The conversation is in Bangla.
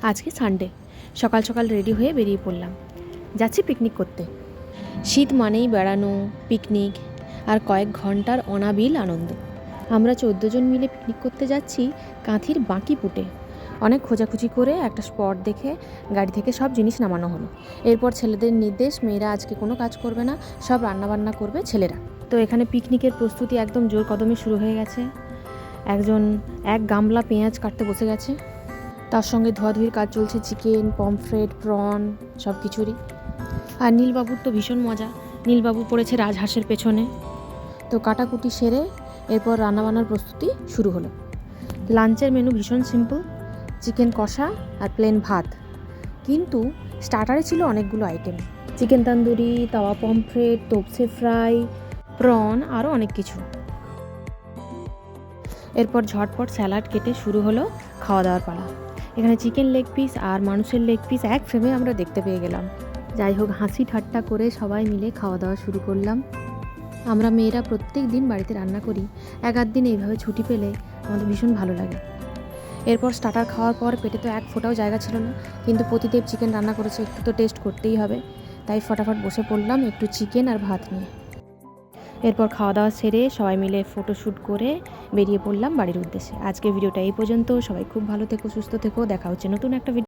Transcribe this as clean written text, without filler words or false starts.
আজকে সানডে, সকাল সকাল রেডি হয়ে বেরিয়ে পড়লাম। যাচ্ছি পিকনিক করতে। শীত মানেই বেড়ানো, পিকনিক আর কয়েক ঘন্টার অনাবিল আনন্দ। আমরা 14 জন মিলে পিকনিক করতে যাচ্ছি কাঁথির বাঁকিপুটে। অনেক খোঁজাখুঁজি করে একটা স্পট দেখে গাড়ি থেকে সব জিনিস নামানো হলো। এরপর ছেলেদের নির্দেশ, মেয়েরা আজকে কোনো কাজ করবে না, সব রান্নাবান্না করবে ছেলেরা। তো এখানে পিকনিকের প্রস্তুতি একদম জোর কদমে শুরু হয়ে গেছে। একজন এক গামলা পেঁয়াজ কাটতে বসে গেছে, তার সঙ্গে ধোয়াধুয়ির কাজ চলছে চিকেন, পমফ্রেট, প্রন সব কিছুরই। আর নীলবাবুর তো ভীষণ মজা, নীলবাবু পড়েছে রাজহাঁসের পেছনে। তো কাটাকুটি সেরে এরপর রান্নাবান্নার প্রস্তুতি শুরু হলো। লাঞ্চের মেনু ভীষণ সিম্পল, চিকেন কষা আর প্লেন ভাত, কিন্তু স্টার্টারে ছিল অনেকগুলো আইটেম, চিকেন তান্দুরি, তাওয়া পমফ্রেট, তোপসে ফ্রাই, প্রন আরও অনেক কিছু। এরপর ঝটপট স্যালাড কেটে শুরু হলো খাওয়া দাওয়ার পালা। এখানে চিকেন লেগ পিস আর মানুষের লেগ পিস এক ফ্রেমে আমরা দেখতে পেয়ে গেলাম। যাই হোক, হাসি ঠাট্টা করে সবাই মিলে খাওয়া দাওয়া শুরু করলাম। আমরা মেয়েরা প্রত্যেক দিন বাড়িতে রান্না করি, এক আধ দিন এইভাবে ছুটি পেলে আমাদের ভীষণ ভালো লাগে। এরপর স্টার্টার খাওয়ার পর পেটে তো এক ফোঁটাও জায়গা ছিল না, কিন্তু প্রতিদেব চিকেন রান্না করেছে, একটু তো টেস্ট করতেই হবে, তাই ফটাফট বসে পড়লাম একটু চিকেন আর ভাত নিয়ে। এরপর খাওয়া দাওয়া সেরে সবাই মিলে ফটোশ্যুট করে বেরিয়ে পড়লাম বাড়ির উদ্দেশ্যে। আজকে ভিডিওটা এই পর্যন্ত। সবাই খুব ভালো থেকো, সুস্থ থেকো, দেখা হচ্ছে নতুন একটা ভিডিও।